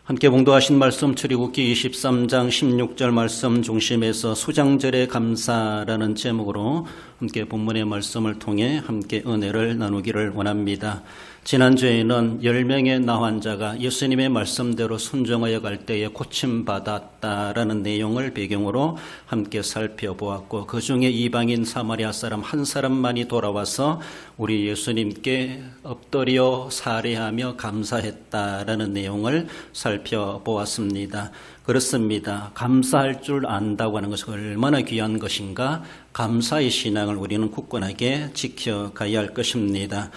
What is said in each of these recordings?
함께 봉독하신 말씀 출애굽기 23장 16절 말씀 중심에서 수장절의 감사라는 제목으로 함께 본문의 말씀을 통해 함께 은혜를 나누기를 원합니다. 지난주에는 10명의 나환자가 예수님의 말씀대로 순종하여 갈 때에 고침받았다라는 내용을 배경으로 함께 살펴보았고, 그 중에 이방인 사마리아 사람 한 사람만이 돌아와서 우리 예수님께 엎드려 살해하며 감사했다라는 내용을 살펴보았습니다. 그렇습니다. 감사할 줄 안다고 하는 것이 얼마나 귀한 것인가, 감사의 신앙을 우리는 굳건하게 지켜가야 할 것입니다.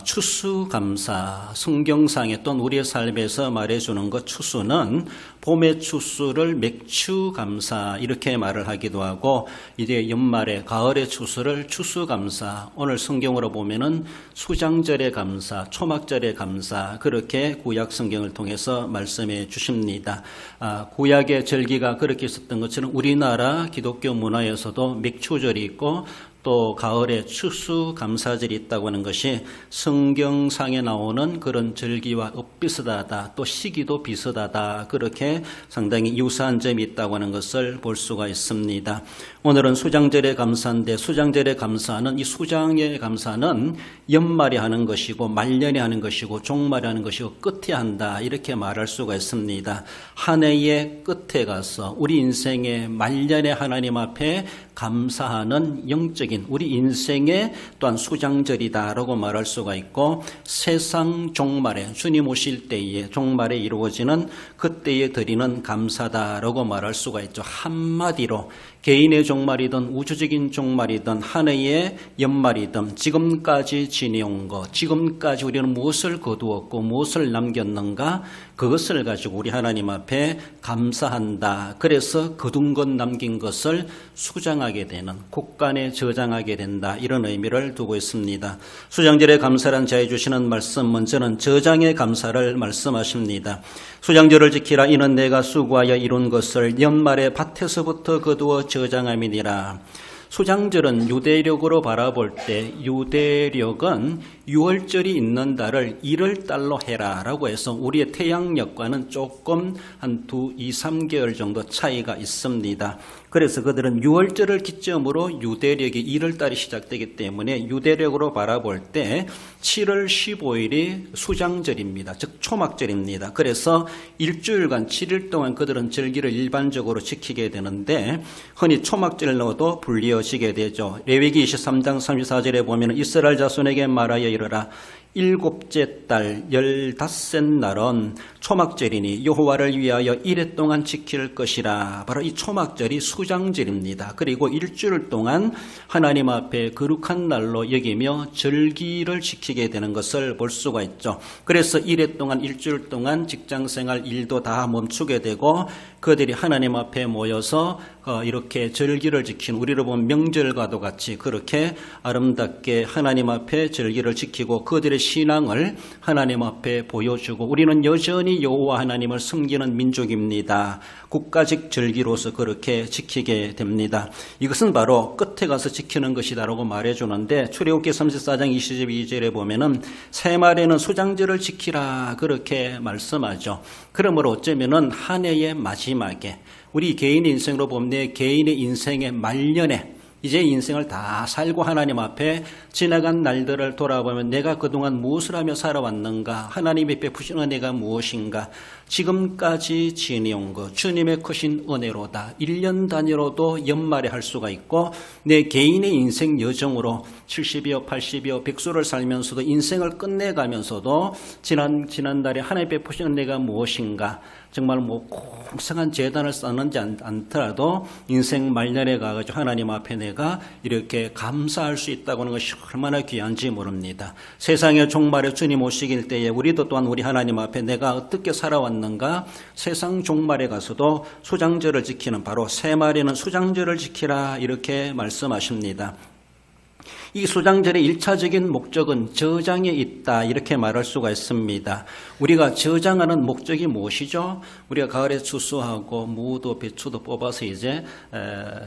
추수감사, 성경상에 또는 우리의 삶에서 말해주는 것, 추수는 봄의 추수를 맥추감사 이렇게 말을 하기도 하고, 이제 연말에 가을의 추수를 추수감사, 오늘 성경으로 보면은 수장절의 감사, 초막절의 감사, 그렇게 구약 성경을 통해서 말씀해 주십니다. 구약의 절기가 그렇게 있었던 것처럼 우리나라 기독교 문화에서도 맥추절이 있고 또 가을에 추수감사절이 있다고 하는 것이 성경상에 나오는 그런 절기와 엇비슷하다, 또 시기도 비슷하다, 그렇게 상당히 유사한 점이 있다고 하는 것을 볼 수가 있습니다. 오늘은 수장절의 감사인데, 수장절의 감사는, 이 수장의 감사는 연말에 하는 것이고 말년에 하는 것이고 종말에 하는 것이고 끝에 한다, 이렇게 말할 수가 있습니다. 한 해의 끝에 가서 우리 인생의 말년에 하나님 앞에 감사하는 영적인 우리 인생의 또한 수장절이다라고 말할 수가 있고, 세상 종말에 주님 오실 때에 종말에 이루어지는 그때에 드리는 감사다라고 말할 수가 있죠. 한마디로 개인의 종말이든 우주적인 종말이든 한 해의 연말이든 지금까지 지내온 것, 지금까지 우리는 무엇을 거두었고 무엇을 남겼는가, 그것을 가지고 우리 하나님 앞에 감사한다. 그래서 거둔 것 남긴 것을 수장하게 되는, 곳간에 저장하게 된다, 이런 의미를 두고 있습니다. 수장절의 감사란 자해 주시는 말씀, 먼저는 저장의 감사를 말씀하십니다. 수장절을 지키라, 이는 내가 수고하여 이룬 것을 연말에 밭에서부터 거두어 저장함이니라. 수장절은 유대력으로 바라볼 때, 유대력은 6월절이 있는 달을 1월달로 해라 라고 해서 우리의 태양력과는 조금 한 2, 3개월 정도 차이가 있습니다. 그래서 그들은 6월절을 기점으로 유대력이 1월달이 시작되기 때문에 유대력으로 바라볼 때 7월 15일이 수장절입니다. 즉 초막절입니다. 그래서 일주일간 7일 동안 그들은 절기를 일반적으로 지키게 되는데, 흔히 초막절로도 불리어지게 되죠. 레위기 23장 34절에 보면 이스라엘 자손에게 말하여 이르라, 일곱째 달 15셋 날은 초막절이니 여호와를 위하여 1해 동안 지킬 것이라. 바로 이 초막절이 수장절입니다. 그리고 일주일 동안 하나님 앞에 거룩한 날로 여기며 절기를 지키게 되는 것을 볼 수가 있죠. 그래서 1해 동안, 일주일 동안 직장생활 일도 다 멈추게 되고 그들이 하나님 앞에 모여서 이렇게 절기를 지키는, 우리로 보면 명절과도 같이 그렇게 아름답게 하나님 앞에 절기를 지키고 그들의 신앙을 하나님 앞에 보여주고, 우리는 여전히 여호와 하나님을 섬기는 민족입니다. 국가직 절기로서 그렇게 지키게 됩니다. 이것은 바로 끝에 가서 지키는 것이다라고 말해주는데, 출애굽기 34장 22절에 보면은 새말에는 수장절을 지키라, 그렇게 말씀하죠. 그러므로 어쩌면은 한 해의 마지막에, 우리 개인의 인생으로 보면 내 개인의 인생의 말년에 이제 인생을 다 살고 하나님 앞에 지나간 날들을 돌아보면 내가 그동안 무엇을 하며 살아왔는가, 하나님의 베푸신 은혜가 무엇인가, 지금까지 지내온 것 주님의 크신 은혜로다. 1년 단위로도 연말에 할 수가 있고, 내 개인의 인생 여정으로 70이요 80이요 100수를 살면서도 인생을 끝내가면서도 지난달에 하나님의 베푸신 은혜가 무엇인가, 정말 공성한 재단을 쌓는지 않더라도 인생 말년에 가가지고 하나님 앞에 내가 이렇게 감사할 수 있다고 하는 것이 얼마나 귀한지 모릅니다. 세상의 종말에 주님 오시길 때에 우리도 또한 우리 하나님 앞에 내가 어떻게 살아왔는가, 세상 종말에 가서도 수장절을 지키는, 바로 새말에는 수장절을 지키라, 이렇게 말씀하십니다. 이 수장절의 1차적인 목적은 저장에 있다, 이렇게 말할 수가 있습니다. 우리가 저장하는 목적이 무엇이죠? 우리가 가을에 추수하고 무도 배추도 뽑아서 이제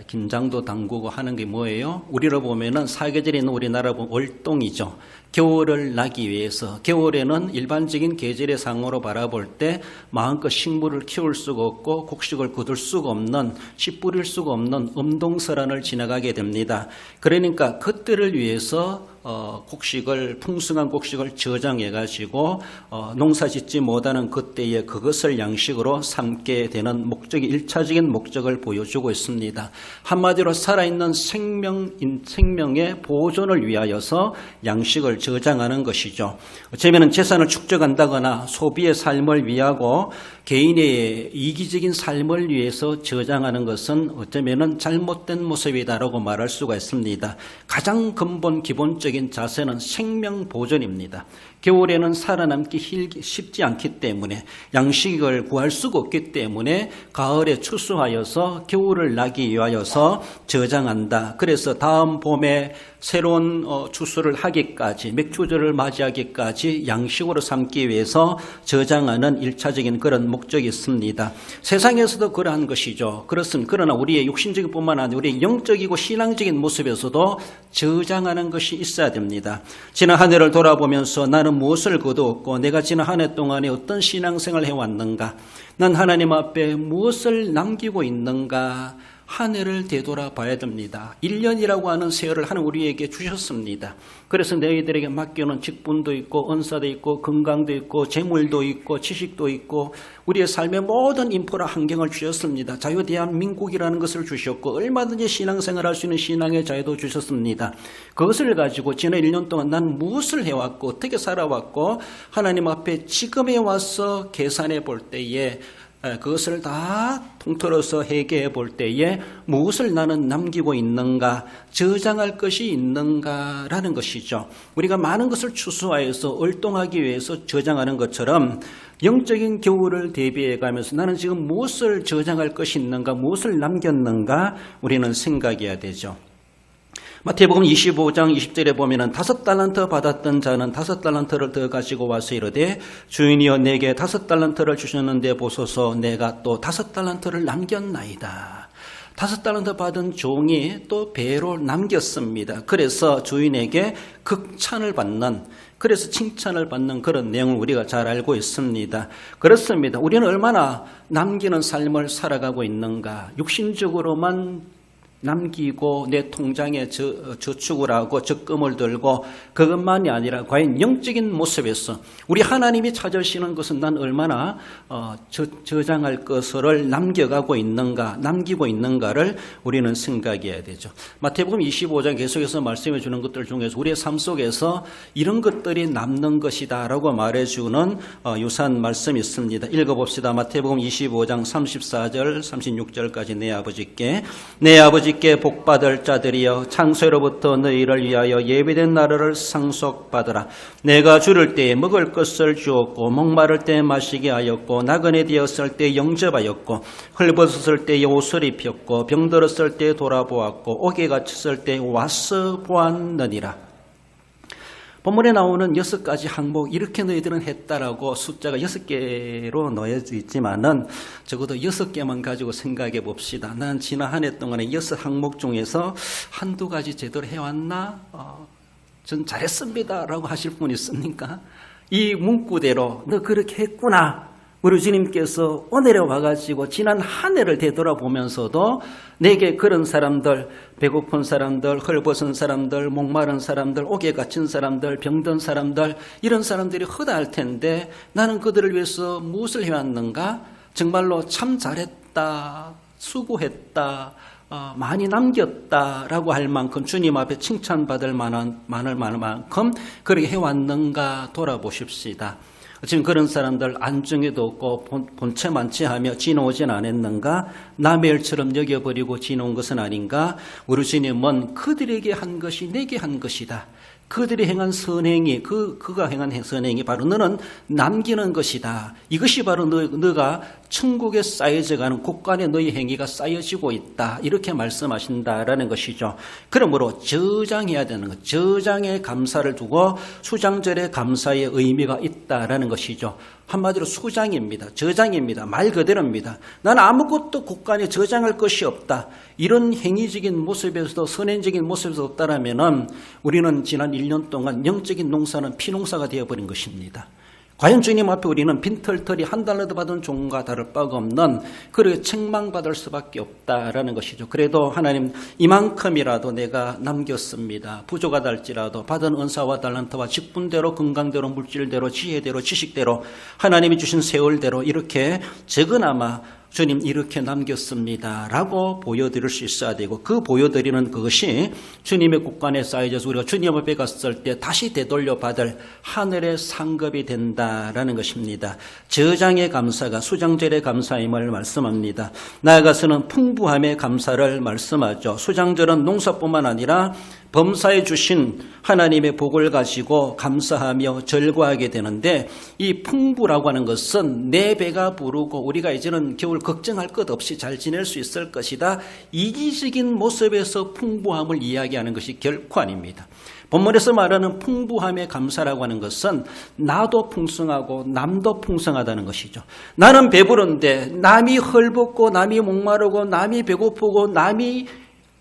김장도 담그고 하는 게 뭐예요? 우리로 보면은 사계절에 있는 우리나라 보면 월동이죠. 겨울을 나기 위해서, 겨울에는 일반적인 계절의 상으로 바라볼 때 마음껏 식물을 키울 수가 없고 곡식을 거둘 수가 없는, 씨 뿌릴 수가 없는 음동설한을 지나가게 됩니다. 그러니까 그때를 위해서 풍성한 곡식을 저장해가지고 농사 짓지 못하는 그때에 그것을 양식으로 삼게 되는 목적이 1차적인 목적을 보여주고 있습니다. 한마디로 살아있는 생명의 보존을 위하여서 양식을 저장하는 것이죠. 어쩌면 재산을 축적한다거나 소비의 삶을 위하고 개인의 이기적인 삶을 위해서 저장하는 것은 어쩌면 잘못된 모습이다라고 말할 수가 있습니다. 가장 기본적인 자세는 생명 보존입니다. 겨울에는 살아남기 쉽지 않기 때문에, 양식을 구할 수가 없기 때문에 가을에 추수하여서 겨울을 나기 위하여서 저장한다. 그래서 다음 봄에 새로운 추수를 하기까지, 맥추절을 맞이하기까지 양식으로 삼기 위해서 저장하는 1차적인 그런 목적이 있습니다. 세상에서도 그러한 것이죠. 그렇습니다. 그러나 우리의 육신적인 뿐만 아니라 우리의 영적이고 신앙적인 모습에서도 저장하는 것이 있어야 됩니다. 지난 한 해를 돌아보면서 나는 무엇을 거두었고 내가 지난 한 해 동안에 어떤 신앙생활을 해왔는가, 난 하나님 앞에 무엇을 남기고 있는가, 한 해를 되돌아봐야 됩니다. 1년이라고 하는 세월을 하나님 우리에게 주셨습니다. 그래서 너희들에게 맡겨놓은 직분도 있고 은사도 있고 건강도 있고 재물도 있고 지식도 있고 우리의 삶의 모든 인프라 환경을 주셨습니다. 자유대한민국이라는 것을 주셨고 얼마든지 신앙생활할 수 있는 신앙의 자유도 주셨습니다. 그것을 가지고 지난 1년 동안 난 무엇을 해왔고 어떻게 살아왔고 하나님 앞에 지금에 와서 계산해 볼 때에 그것을 다 통틀어서 회개해 볼 때에 무엇을 나는 남기고 있는가, 저장할 것이 있는가라는 것이죠. 우리가 많은 것을 추수하여서 월동하기 위해서 저장하는 것처럼 영적인 겨울을 대비해 가면서 나는 지금 무엇을 저장할 것이 있는가, 무엇을 남겼는가 우리는 생각해야 되죠. 마태복음 25장 20절에 보면은 5달란트 받았던 자는 5달란트를 더 가지고 와서 이르되 주인이여 내게 5달란트를 주셨는데 보소서 내가 또 5달란트를 남겼나이다. 5달란트 받은 종이 또 배로 남겼습니다. 그래서 주인에게 극찬을 받는, 그래서 칭찬을 받는 그런 내용을 우리가 잘 알고 있습니다. 그렇습니다. 우리는 얼마나 남기는 삶을 살아가고 있는가, 육신적으로만 남기고 내 통장에 저축을 하고 적금을 들고 그것만이 아니라 과연 영적인 모습에서 우리 하나님이 찾으시는 것은 난 얼마나 저장할 것을 남겨가고 있는가, 남기고 있는가를 우리는 생각해야 되죠. 마태복음 25장 계속해서 말씀해 주는 것들 중에서 우리의 삶 속에서 이런 것들이 남는 것이다 라고 말해주는 유사한 말씀이 있습니다. 읽어봅시다. 마태복음 25장 34절 36절까지 내 아버지께 복받을 자들이여 창세로부터 너희를 위하여 예비된 나라를 상속받으라. 내가 줄을 때에 먹을 것을 주었고 목마를 때에 마시게 하였고 나그네 되었을 때에 영접하였고 헐벗었을 때에 옷을 입혔고 병들었을 때에 돌아보았고 옥에 갇혔을 때에 와서 보았느니라. 본문에 나오는 6가지 항목, 이렇게 너희들은 했다라고 숫자가 6개로 놓여져 있지만은 적어도 6개만 가지고 생각해 봅시다. 난 지난 한 해 동안에 6항목 중에서 한두 가지 제대로 해왔나? 전 잘했습니다 라고 하실 분 있습니까? 이 문구대로 너 그렇게 했구나. 우리 주님께서 오늘에 와가지고 지난 한 해를 되돌아보면서도 내게 그런 사람들, 배고픈 사람들, 헐벗은 사람들, 목마른 사람들, 옥에 갇힌 사람들, 병든 사람들, 이런 사람들이 허다할 텐데 나는 그들을 위해서 무엇을 해왔는가? 정말로 참 잘했다, 수고했다, 많이 남겼다라고 할 만큼 주님 앞에 칭찬받을 만한 만큼 그렇게 해왔는가 돌아보십시다. 지금 그런 사람들 안중에도 없고 본체만체하며 지나오진 않았는가? 남의 일처럼 여겨버리고 지나온 것은 아닌가? 우리 주님은 그들에게 한 것이 내게 한 것이다. 그들이 행한 선행이, 그가 행한 선행이 바로 너는 남기는 것이다. 이것이 바로 너가 천국에 쌓여져가는 곳간에 너희 행위가 쌓여지고 있다. 이렇게 말씀하신다라는 것이죠. 그러므로 저장해야 되는 것, 저장에 감사를 두고 수장절에 감사의 의미가 있다라는 것이죠. 한마디로 수장입니다. 저장입니다. 말 그대로입니다. 나는 아무것도 곳간에 저장할 것이 없다. 이런 행위적인 모습에서도 선행적인 모습에서 없다라면 우리는 지난 1년 동안 영적인 농사는 피농사가 되어버린 것입니다. 과연 주님 앞에 우리는 빈털털이 한 달러도 받은 종과 다를 바가 없는 그렇게 책망받을 수밖에 없다라는 것이죠. 그래도 하나님 이만큼이라도 내가 남겼습니다. 부족하다 할지라도 받은 은사와 달란트와 직분대로 건강대로 물질대로 지혜대로 지식대로 하나님이 주신 세월대로 이렇게 적으나마 주님 이렇게 남겼습니다 라고 보여드릴 수 있어야 되고, 그 보여드리는 그것이 주님의 곳간에 쌓여져서 우리가 주님 앞에 갔을 때 다시 되돌려 받을 하늘의 상급이 된다라는 것입니다. 저장의 감사가 수장절의 감사임을 말씀합니다. 나아가서는 풍부함의 감사를 말씀하죠. 수장절은 농사뿐만 아니라 범사에 주신 하나님의 복을 가지고 감사하며 절거하게 되는데, 이 풍부라고 하는 것은 내 배가 부르고 우리가 이제는 겨울 걱정할 것 없이 잘 지낼 수 있을 것이다, 이기적인 모습에서 풍부함을 이야기하는 것이 결코 아닙니다. 본문에서 말하는 풍부함의 감사라고 하는 것은 나도 풍성하고 남도 풍성하다는 것이죠. 나는 배부른데 남이 헐벗고 남이 목마르고 남이 배고프고 남이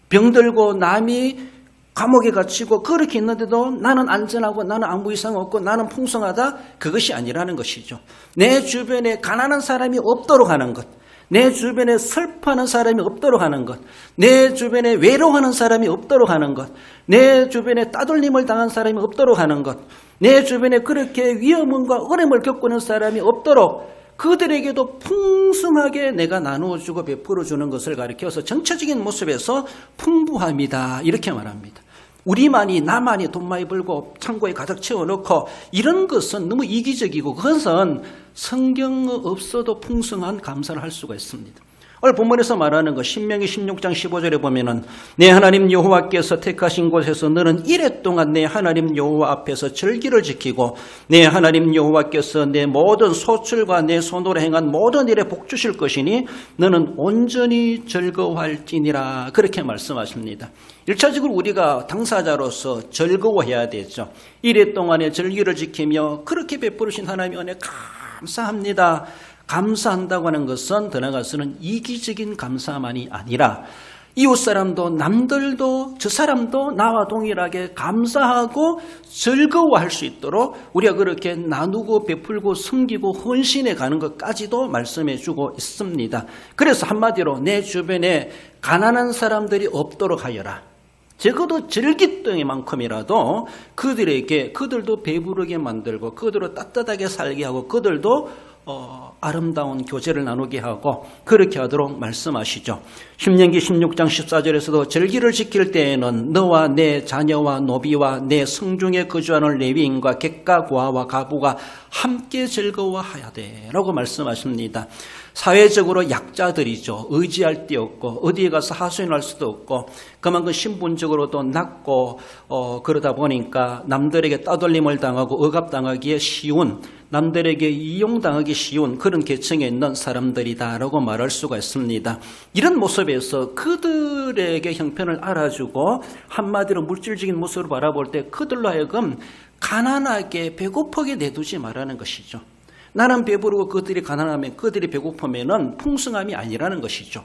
병들고 남이 감옥에 갇히고 그렇게 있는데도 나는 안전하고 나는 아무 이상 없고 나는 풍성하다, 그것이 아니라는 것이죠. 내 주변에 가난한 사람이 없도록 하는 것, 내 주변에 슬퍼하는 사람이 없도록 하는 것, 내 주변에 외로워하는 사람이 없도록 하는 것, 내 주변에 따돌림을 당한 사람이 없도록 하는 것, 내 주변에 그렇게 위험과 어려움을 겪고 있는 사람이 없도록 그들에게도 풍성하게 내가 나누어주고 베풀어주는 것을 가리켜서 전체적인 모습에서 풍부함이다 이렇게 말합니다. 우리만이 나만이 돈 많이 벌고 창고에 가득 채워놓고 이런 것은 너무 이기적이고, 그것은 성경 없어도 풍성한 감사를 할 수가 있습니다. 오늘 본문에서 말하는 것 신명기 16장 15절에 보면은 내 하나님 여호와께서 택하신 곳에서 너는 이래 동안 내 하나님 여호와 앞에서 절기를 지키고 내 하나님 여호와께서 내 모든 소출과 내 손으로 행한 모든 일에 복 주실 것이니 너는 온전히 즐거워할지니라, 그렇게 말씀하십니다. 1차적으로 우리가 당사자로서 즐거워해야 되죠. 이래 동안의 절기를 지키며 그렇게 베푸신 하나님의 은혜 감사합니다. 감사한다고 하는 것은 더 나아가서는 이기적인 감사만이 아니라 이웃 사람도 남들도 저 사람도 나와 동일하게 감사하고 즐거워할 수 있도록 우리가 그렇게 나누고 베풀고 섬기고 헌신해 가는 것까지도 말씀해 주고 있습니다. 그래서 한마디로 내 주변에 가난한 사람들이 없도록 하여라. 적어도 절기덩이만큼이라도 그들도 배부르게 만들고 그들도 따뜻하게 살게 하고 그들도 아름다운 교제를 나누게 하고 그렇게 하도록 말씀하시죠. 신명기 16장 14절에서도 절기를 지킬 때에는 너와 내 자녀와 노비와 내 성중에 거주하는 레위인과 객가 고아와 가부가 함께 즐거워하야 돼 라고 말씀하십니다. 사회적으로 약자들이죠. 의지할 데 없고 어디에 가서 하소연할 수도 없고 그만큼 신분적으로도 낮고 그러다 보니까 남들에게 따돌림을 당하고 억압당하기에 쉬운, 남들에게 이용당하기 쉬운 그런 계층에 있는 사람들이다라고 말할 수가 있습니다. 이런 모습에서 그들에게 형편을 알아주고 한마디로 물질적인 모습으로 바라볼 때 그들로 하여금 가난하게 배고프게 내두지 말라는 것이죠. 나는 배부르고 그들이 가난하면 그들이 배고프면 풍성함이 아니라는 것이죠.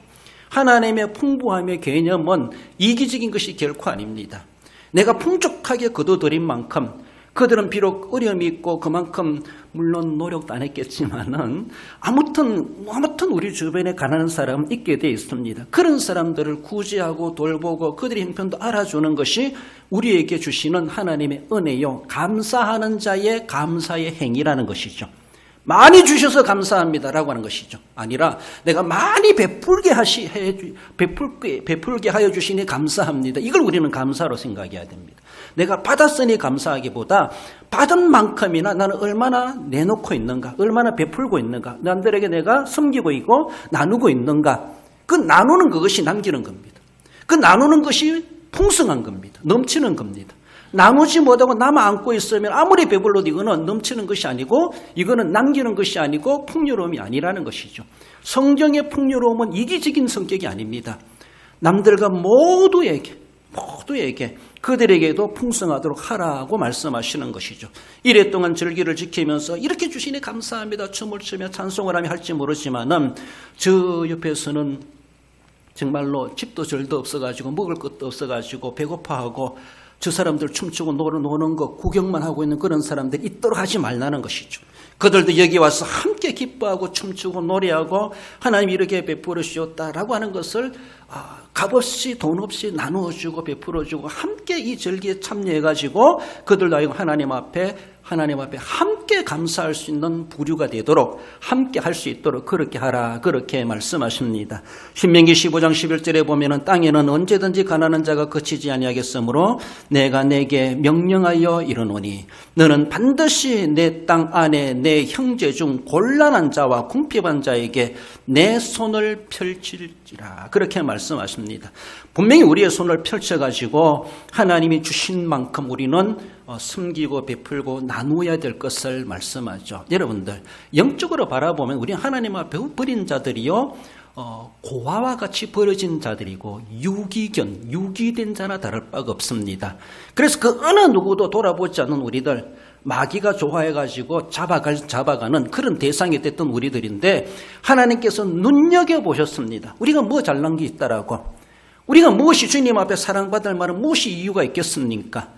하나님의 풍부함의 개념은 이기적인 것이 결코 아닙니다. 내가 풍족하게 거둬들인 만큼 그들은 비록 어려움이 있고 그만큼 물론 노력도 안 했겠지만은 아무튼 우리 주변에 가난한 사람은 있게 되어 있습니다. 그런 사람들을 구제하고 돌보고 그들의 형편도 알아주는 것이 우리에게 주시는 하나님의 은혜요, 감사하는 자의 감사의 행위라는 것이죠. 많이 주셔서 감사합니다라고 하는 것이죠. 아니라 내가 많이 베풀게 하여 주시니 감사합니다. 이걸 우리는 감사로 생각해야 됩니다. 내가 받았으니 감사하기보다 받은 만큼이나 나는 얼마나 내놓고 있는가, 얼마나 베풀고 있는가, 남들에게 내가 섬기고 있고 나누고 있는가, 그 나누는 그것이 남기는 겁니다. 그 나누는 것이 풍성한 겁니다. 넘치는 겁니다. 나누지 못하고 남아 안고 있으면 아무리 배불러도 이거는 넘치는 것이 아니고 이거는 남기는 것이 아니고 풍요로움이 아니라는 것이죠. 성경의 풍요로움은 이기적인 성격이 아닙니다. 남들과 모두에게 그들에게도 풍성하도록 하라고 말씀하시는 것이죠. 이래 동안 절기를 지키면서 이렇게 주시니 감사합니다. 춤을 추며 찬송을 하며 할지 모르지만은 저 옆에서는 정말로 집도 절도 없어가지고 먹을 것도 없어가지고 배고파하고 저 사람들 춤추고 노는 거 구경만 하고 있는 그런 사람들이 있도록 하지 말라는 것이죠. 그들도 여기 와서 함께 기뻐하고 춤추고 노래하고 하나님이 이렇게 베풀어 주셨다라고 하는 것을 값없이 돈 없이 나누어주고 베풀어주고 함께 이 절기에 참여해가지고 그들도 하나님 앞에 함께 감사할 수 있는 부류가 되도록 함께 할 수 있도록 그렇게 하라 그렇게 말씀하십니다. 신명기 15장 11절에 보면은 땅에는 언제든지 가난한 자가 그치지 아니하겠으므로 내가 내게 명령하여 이르노니 너는 반드시 내 땅 안에 내 형제 중 곤란한 자와 궁핍한 자에게 내 손을 펼칠지라 그렇게 말씀하십니다. 분명히 우리의 손을 펼쳐가지고 하나님이 주신 만큼 우리는 숨기고 베풀고 나누어야 될 것을 말씀하죠. 여러분들 영적으로 바라보면 우리는 하나님 앞에 버린 자들이요 고아와 같이 버려진 자들이고 유기된 자나 다를 바가 없습니다. 그래서 그 어느 누구도 돌아보지 않는 우리들 마귀가 좋아해가지고 잡아가는 그런 대상이 됐던 우리들인데 하나님께서 눈여겨보셨습니다. 우리가 뭐 잘난 게 있다라고 우리가 무엇이 주님 앞에 사랑받을 만한 무엇이 이유가 있겠습니까?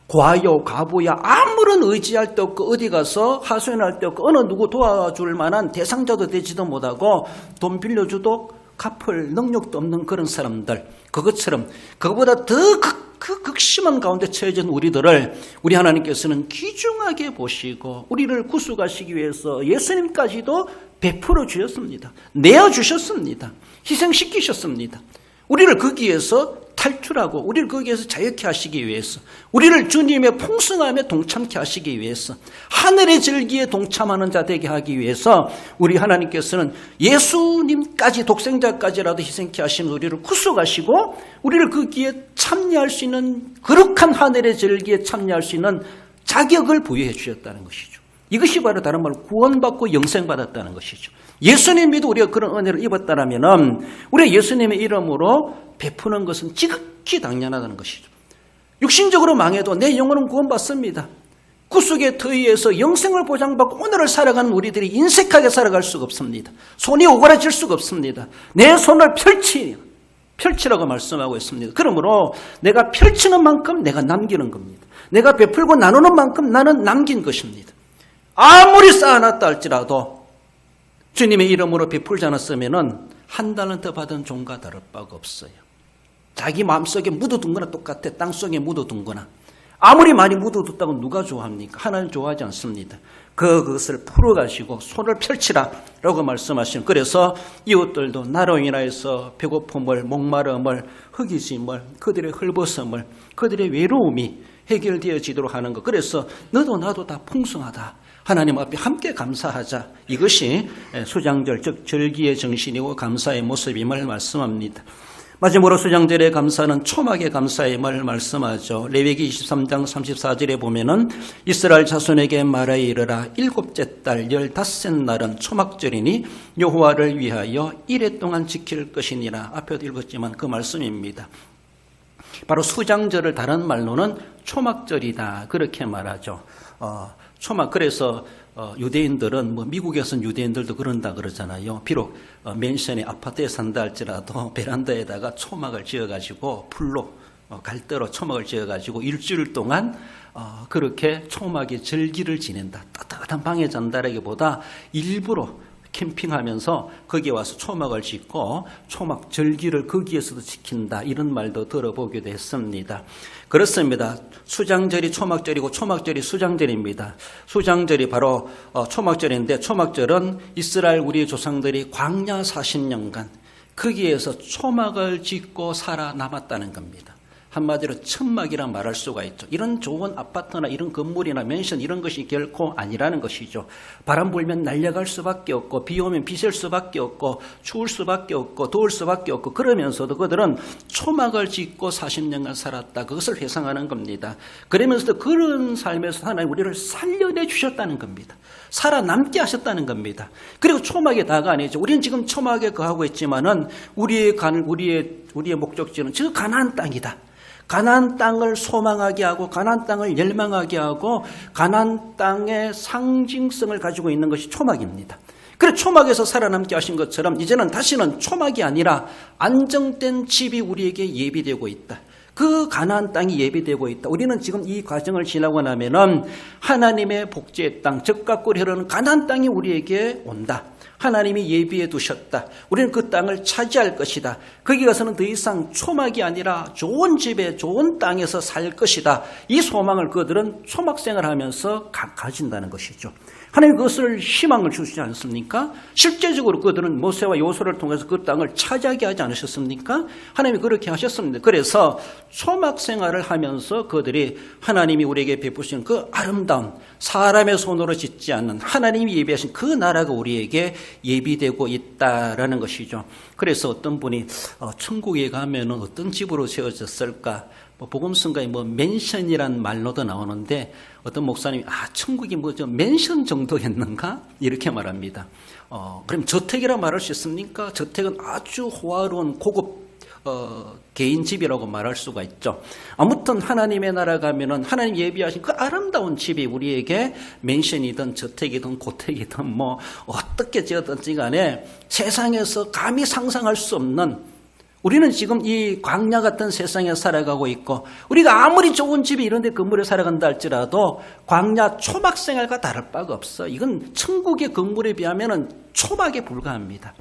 과요, 과부야 아무런 의지할 데 없고 어디 가서 하소연할 데 없고 어느 누구 도와줄 만한 대상자도 되지도 못하고 돈 빌려줘도 갚을 능력도 없는 그런 사람들 그것처럼 그거보다 더 극심한 가운데 처해진 우리들을 우리 하나님께서는 귀중하게 보시고 우리를 구속하시기 위해서 예수님까지도 베풀어 주셨습니다. 내어주셨습니다. 희생시키셨습니다. 우리를 거기에서 탈출하고 우리를 거기에서 자유케 하시기 위해서 우리를 주님의 풍성함에 동참케 하시기 위해서 하늘의 절기에 동참하는 자 되게 하기 위해서 우리 하나님께서는 예수님까지 독생자까지라도 희생케 하신 우리를 구속하시고 우리를 거기에 참여할 수 있는 거룩한 하늘의 절기에 참여할 수 있는 자격을 부여해 주셨다는 것이죠. 이것이 바로 다른 말로 구원받고 영생받았다는 것이죠. 예수님 믿고 우리가 그런 은혜를 입었다면 우리가 예수님의 이름으로 베푸는 것은 지극히 당연하다는 것이죠. 육신적으로 망해도 내 영혼은 구원받습니다. 구속의 터위에서 영생을 보장받고 오늘을 살아가는 우리들이 인색하게 살아갈 수가 없습니다. 손이 오그라질 수가 없습니다. 내 손을 펼치라고 말씀하고 있습니다. 그러므로 내가 펼치는 만큼 내가 남기는 겁니다. 내가 베풀고 나누는 만큼 나는 남긴 것입니다. 아무리 쌓아놨다 할지라도 주님의 이름으로 베풀지 않았으면 한 달란트 받은 종과 다를 바가 없어요. 자기 마음속에 묻어둔 거나 똑같아. 땅속에 묻어둔 거나. 아무리 많이 묻어뒀다고 누가 좋아합니까? 하나님 좋아하지 않습니다. 그것을 풀어가시고 손을 펼치라라고 말씀하시는. 그래서 이웃들도 나로 인하여서 배고픔을, 목마름을, 허기짐을, 그들의 헐벗음을, 그들의 외로움이 해결되어지도록 하는 것. 그래서 너도 나도 다 풍성하다. 하나님 앞에 함께 감사하자. 이것이 수장절, 즉 절기의 정신이고 감사의 모습임을 말씀합니다. 마지막으로 수장절의 감사는 초막의 감사임을 말씀하죠. 레위기 23장 34절에 보면은 이스라엘 자손에게 말하여 이르라. 7째 달 15째 날은 초막절이니 여호와를 위하여 이래 동안 지킬 것이니라. 앞에도 읽었지만 그 말씀입니다. 바로 수장절을 다른 말로는 초막절이다. 그렇게 말하죠. 초막. 그래서 유대인들은 미국에서는 유대인들도 그런다 그러잖아요. 비록 맨션에 아파트에 산다 할지라도 베란다에다가 초막을 지어가지고 풀로 갈대로 초막을 지어가지고 일주일 동안 그렇게 초막의 절기를 지낸다. 따뜻한 방에 잔다라기보다 일부러 캠핑하면서 거기에 와서 초막을 짓고 초막 절기를 거기에서도 지킨다. 이런 말도 들어보기도 했습니다. 그렇습니다. 수장절이 초막절이고 초막절이 수장절입니다. 수장절이 바로 초막절인데 초막절은 이스라엘 우리 조상들이 광야 40년간 거기에서 초막을 짓고 살아남았다는 겁니다. 한마디로 천막이라 말할 수가 있죠. 이런 좋은 아파트나 이런 건물이나 맨션 이런 것이 결코 아니라는 것이죠. 바람 불면 날려갈 수밖에 없고 비 오면 비셀 수밖에 없고 추울 수밖에 없고 더울 수밖에 없고 그러면서도 그들은 초막을 짓고 40년간 살았다. 그것을 회상하는 겁니다. 그러면서도 그런 삶에서 하나님 우리를 살려내 주셨다는 겁니다. 살아남게 하셨다는 겁니다. 그리고 초막이 다가 아니죠. 우리는 지금 초막에 거하고 있지만은 우리의 목적지는 저 가나안 땅이다. 가나안 땅을 소망하게 하고 가나안 땅을 열망하게 하고 가나안 땅의 상징성을 가지고 있는 것이 초막입니다. 그래 초막에서 살아남게 하신 것처럼 이제는 다시는 초막이 아니라 안정된 집이 우리에게 예비되고 있다. 그 가나안 땅이 예비되고 있다. 우리는 지금 이 과정을 지나고 나면은 하나님의 복지의 땅, 적과 꿀이 흐르는 가나안 땅이 우리에게 온다. 하나님이 예비해 두셨다. 우리는 그 땅을 차지할 것이다. 거기 가서는 더 이상 초막이 아니라 좋은 집에 좋은 땅에서 살 것이다. 이 소망을 그들은 초막생활을 하면서 가진다는 것이죠. 하나님 그것을 희망을 주시지 않습니까? 실제적으로 그들은 모세와 여호수아를 통해서 그 땅을 차지하게 하지 않으셨습니까? 하나님이 그렇게 하셨습니다. 그래서 초막생활을 하면서 그들이 하나님이 우리에게 베푸신 그 아름다운 사람의 손으로 짓지 않는 하나님이 예비하신 그 나라가 우리에게 예비되고 있다라는 것이죠. 그래서 어떤 분이 천국에 가면 어떤 집으로 세워졌을까? 복음성가에 맨션이란 말로도 나오는데 어떤 목사님이 천국이 맨션 정도였는가? 이렇게 말합니다. 그럼 저택이라 말할 수 있습니까? 저택은 아주 호화로운 고급 개인 집이라고 말할 수가 있죠. 아무튼 하나님의 나라 가면은 하나님 예비하신 그 아름다운 집이 우리에게 맨션이든 저택이든 고택이든 어떻게 지었든지 간에 세상에서 감히 상상할 수 없는 우리는 지금 이 광야 같은 세상에 살아가고 있고 우리가 아무리 좋은 집이 이런 데 건물에 살아간다 할지라도 광야 초막 생활과 다를 바가 없어. 이건 천국의 건물에 비하면 초막에 불과합니다.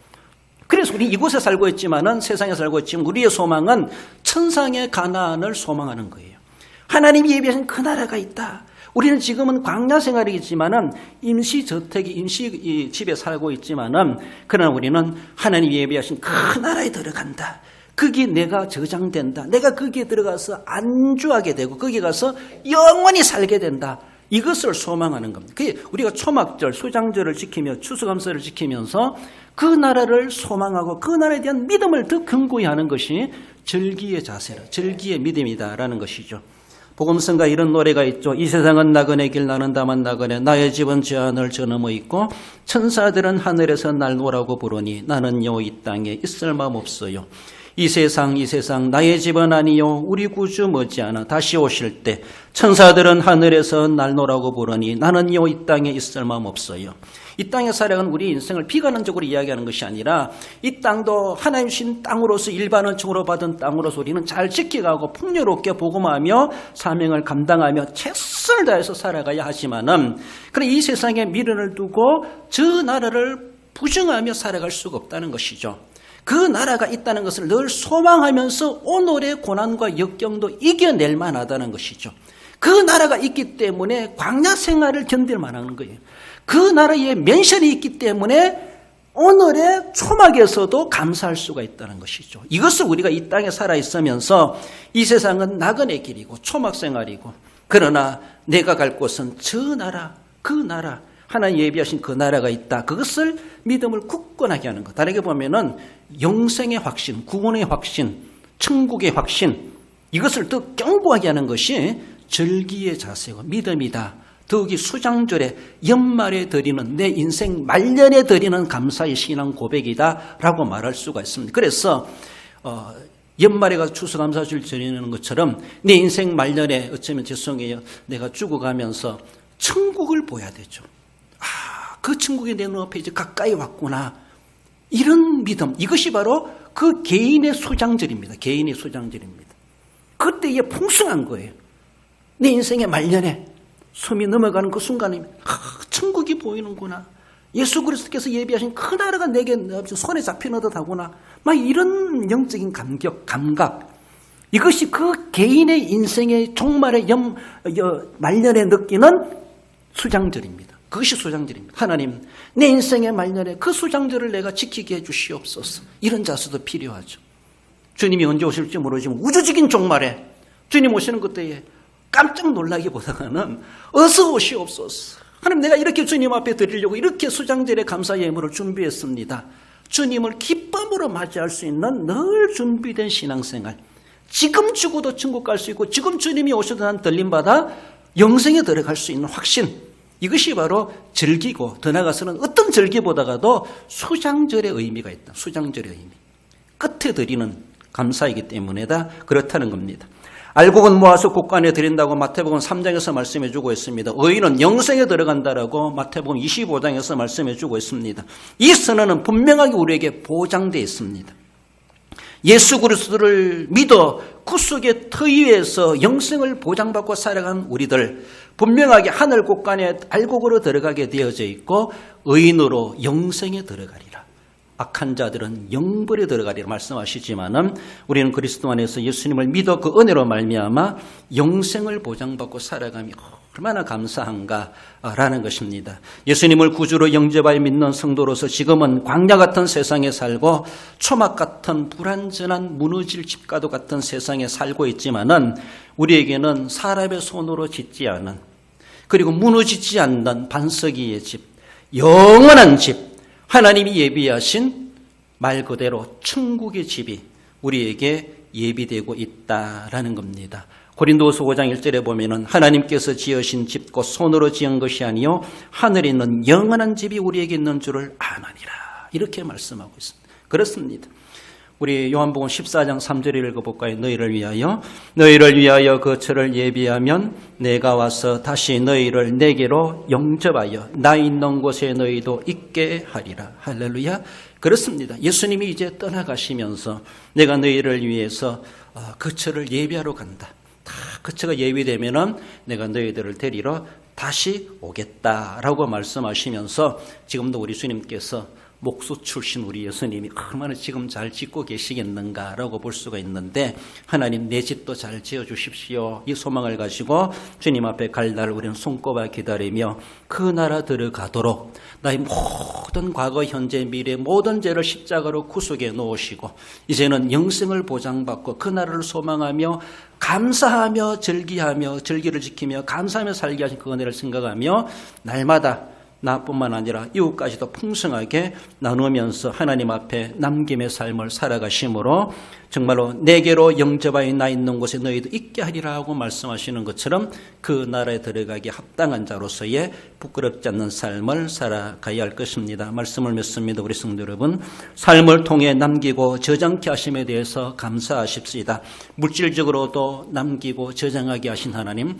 그래서 우리 이곳에 살고 있지만은 세상에 살고 있지만 우리의 소망은 천상의 가나안을 소망하는 거예요. 하나님이 예비하신 그 나라가 있다. 우리는 지금은 광야 생활이지만은 임시 저택이 임시 집에 살고 있지만은 그러나 우리는 하나님이 예비하신 그 나라에 들어간다. 거기 내가 저장된다. 내가 거기에 들어가서 안주하게 되고 거기 가서 영원히 살게 된다. 이것을 소망하는 겁니다. 그게 우리가 초막절, 수장절을 지키며 추수감사를 지키면서 그 나라를 소망하고 그 나라에 대한 믿음을 더 견고히 하는 것이 절기의 자세라, 절기의 믿음이다라는 것이죠. 복음성가 이런 노래가 있죠. 이 세상은 나그네 길 나는 다만 나그네 나의 집은 저 하늘 저 너머 있고 천사들은 하늘에서 날 오라고 부르니 나는요 이 땅에 있을 마음 없어요. 이 세상 나의 집은 아니요 우리 구주 머지않아 다시 오실 때 천사들은 하늘에서 날 노라고 부르니 나는요 이 땅에 있을 마음 없어요. 이 땅에 살아가는 우리 인생을 비관론적으로 이야기하는 것이 아니라 이 땅도 하나님 주신 땅으로서 일반은 증으로 받은 땅으로서 우리는 잘 지켜가고 풍요롭게 복음하며 사명을 감당하며 최선을 다해서 살아가야 하지만은 그런 이 세상에 미련을 두고 저 나라를 부정하며 살아갈 수가 없다는 것이죠. 그 나라가 있다는 것을 늘 소망하면서 오늘의 고난과 역경도 이겨낼 만하다는 것이죠. 그 나라가 있기 때문에 광야 생활을 견딜 만한 거예요. 그 나라에 맨션이 있기 때문에 오늘의 초막에서도 감사할 수가 있다는 것이죠. 이것을 우리가 이 땅에 살아있으면서 이 세상은 나그네 길이고 초막 생활이고 그러나 내가 갈 곳은 저 나라, 그 나라 하나님 예비하신 그 나라가 있다. 그것을 믿음을 굳건하게 하는 것. 다르게 보면은 영생의 확신, 구원의 확신, 천국의 확신 이것을 더 견고하게 하는 것이 절기의 자세고 믿음이다. 더욱이 수장절에 연말에 드리는 내 인생 말년에 드리는 감사의 신앙 고백이다라고 말할 수가 있습니다. 그래서 연말에 가서 추수감사절 드리는 것처럼 내 인생 말년에 어쩌면 죄송해요. 내가 죽어가면서 천국을 보야 되죠. 그 천국이 내 눈앞에 이제 가까이 왔구나. 이런 믿음, 이것이 바로 그 개인의 수장절입니다. 개인의 수장절입니다. 그때 이게 풍성한 거예요. 내 인생의 말년에 숨이 넘어가는 그 순간에 천국이 보이는구나. 예수 그리스도께서 예비하신 그 나라가 내게 손에 잡히는 듯하구나. 막 이런 영적인 감각. 이것이 그 개인의 인생의 종말의 말년에 느끼는 수장절입니다. 그것이 수장절입니다. 하나님, 내 인생의 말년에 그 수장절을 내가 지키게 해주시옵소서. 이런 자세도 필요하죠. 주님이 언제 오실지 모르지만 우주적인 종말에 주님 오시는 그때에 깜짝 놀라기보다는 어서 오시옵소서. 하나님, 내가 이렇게 주님 앞에 드리려고 이렇게 수장절의 감사 예물을 준비했습니다. 주님을 기쁨으로 맞이할 수 있는 늘 준비된 신앙생활. 지금 죽어도 천국 갈 수 있고 지금 주님이 오셔도 난 들림받아 영생에 들어갈 수 있는 확신. 이것이 바로 절기고 더 나아가서는 어떤 절기보다가도 수장절의 의미가 있다. 수장절의 의미. 끝에 드리는 감사이기 때문에다 그렇다는 겁니다. 알곡은 모아서 곡간에 드린다고 마태복음 3장에서 말씀해 주고 있습니다. 의인은 영생에 들어간다라고 마태복음 25장에서 말씀해 주고 있습니다. 이 선언은 분명하게 우리에게 보장되어 있습니다. 예수 그리스도를 믿어 구속의 터 위에서 영생을 보장받고 살아간 우리들, 분명하게 하늘 곳간에 알곡으로 들어가게 되어져 있고 의인으로 영생에 들어가리라. 악한 자들은 영벌에 들어가리라 말씀하시지만은 우리는 그리스도 안에서 예수님을 믿어 그 은혜로 말미암아 영생을 보장받고 살아가며 얼마나 감사한가라는 것입니다. 예수님을 구주로 영접하여 믿는 성도로서 지금은 광야 같은 세상에 살고 초막 같은 불완전한 무너질 집과도 같은 세상에 살고 있지만은 우리에게는 사람의 손으로 짓지 않은, 그리고 무너지지 않는 반석 위의 집, 영원한 집, 하나님이 예비하신 말 그대로 천국의 집이 우리에게 예비되고 있다라는 겁니다. 고린도후서 5장 1절에 보면은 하나님께서 지으신 집 곧 손으로 지은 것이 아니요 하늘에 있는 영원한 집이 우리에게 있는 줄을 아나니라. 이렇게 말씀하고 있습니다. 그렇습니다. 우리 요한복음 14장 3절을 읽어볼까요? 너희를 위하여 그 처를 예비하면 내가 와서 다시 너희를 내게로 영접하여 나 있는 곳에 너희도 있게 하리라. 할렐루야. 그렇습니다. 예수님이 이제 떠나가시면서 내가 너희를 위해서 그 처를 예비하러 간다. 다 그 처가 예비되면은 내가 너희들을 데리러 다시 오겠다라고 말씀하시면서 지금도 우리 주님께서 목수 출신 우리 예수님이 얼마나 지금 잘 짓고 계시겠는가라고 볼 수가 있는데, 하나님 내 집도 잘 지어주십시오. 이 소망을 가지고 주님 앞에 갈 날을 우리는 손꼽아 기다리며 그 나라 들어가도록 나의 모든 과거 현재 미래 모든 죄를 십자가로 구속해 놓으시고 이제는 영생을 보장받고 그 나라를 소망하며 감사하며 절기를 지키며 감사하며 살게 하신 그 은혜를 생각하며 날마다 나뿐만 아니라 이웃까지도 풍성하게 나누면서 하나님 앞에 남김의 삶을 살아가심으로 정말로 내게로 영접하여 나 있는 곳에 너희도 있게 하리라 하고 말씀하시는 것처럼 그 나라에 들어가기 합당한 자로서의 부끄럽지 않는 삶을 살아가야 할 것입니다. 말씀을 맺습니다. 우리 성도 여러분, 삶을 통해 남기고 저장케 하심에 대해서 감사하십시다. 물질적으로도 남기고 저장하게 하신 하나님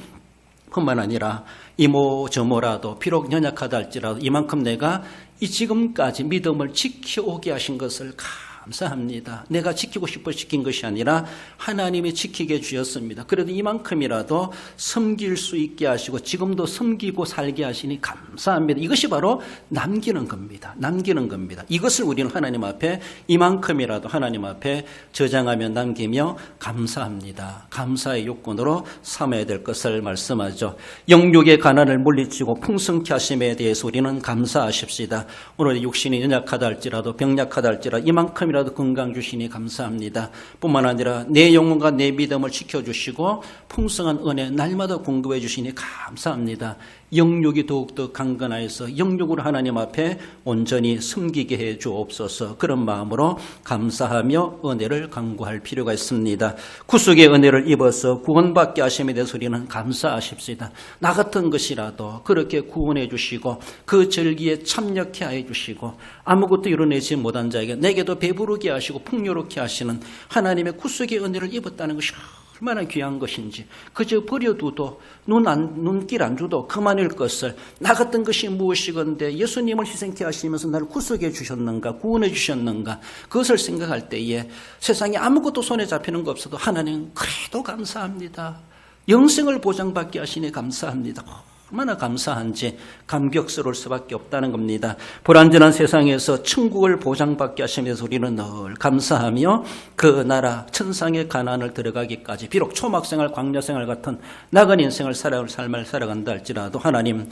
뿐만 아니라 이모 저모라도 비록 연약하다 할지라도 이만큼 내가 이 지금까지 믿음을 지켜오게 하신 것을 감사합니다. 내가 지키고 싶어 지킨 것이 아니라 하나님이 지키게 주셨습니다. 그래도 이만큼이라도 섬길 수 있게 하시고 지금도 섬기고 살게 하시니 감사합니다. 이것이 바로 남기는 겁니다. 남기는 겁니다. 이것을 우리는 하나님 앞에 이만큼이라도 하나님 앞에 저장하며 남기며 감사합니다. 감사의 요건으로 삼아야 될 것을 말씀하죠. 영육의 가난을 물리치고 풍성케 하심에 대해서 우리는 감사하십시다. 오늘 육신이 연약하다 할지라도 병약하다 할지라도 이만큼 이라도 건강 주시니 감사합니다. 뿐만 아니라 내 영혼과 내 믿음을 지켜주시고 풍성한 은혜 날마다 공급해 주시니 감사합니다. 영육이 더욱더 강건하여서 영육으로 하나님 앞에 온전히 섬기게 해 주옵소서. 그런 마음으로 감사하며 은혜를 간구할 필요가 있습니다. 구속의 은혜를 입어서 구원받게 하심에 대해서 우리는 감사하십시다. 나 같은 것이라도 그렇게 구원해 주시고 그 절기에 참여케 해 주시고 아무것도 이뤄내지 못한 자에게 내게도 배부르게 하시고 풍요롭게 하시는 하나님의 구속의 은혜를 입었다는 것이 얼마나 귀한 것인지, 그저 버려두도 눈길 안 주도 그만일 것을 나 같은 것이 무엇이건데 예수님을 희생케 하시면서 나를 구속해 주셨는가, 구원해 주셨는가, 그것을 생각할 때에 세상에 아무것도 손에 잡히는 거 없어도 하나님 그래도 감사합니다. 영생을 보장받게 하시니 감사합니다. 얼마나 감사한지 감격스러울 수밖에 없다는 겁니다. 불완전한 세상에서 천국을 보장받게 하시면서 우리는 늘 감사하며 그 나라 천상의 가난을 들어가기까지 비록 초막생활 광야생활 같은 나은 인생을 삶을 살아간다 할지라도 하나님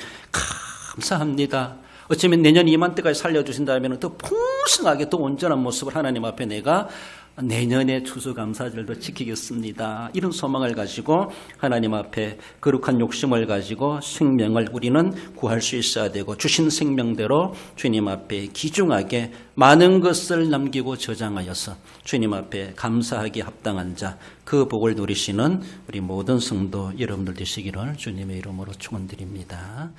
감사합니다. 어쩌면 내년 이맘때까지 살려주신다면 더 풍성하게 더 온전한 모습을 하나님 앞에 내가 내년의 추수감사절도 지키겠습니다. 이런 소망을 가지고 하나님 앞에 거룩한 욕심을 가지고 생명을 우리는 구할 수 있어야 되고 주신 생명대로 주님 앞에 귀중하게 많은 것을 남기고 저장하여서 주님 앞에 감사하기 합당한 자, 그 복을 누리시는 우리 모든 성도 여러분들 되시기를 주님의 이름으로 축원드립니다.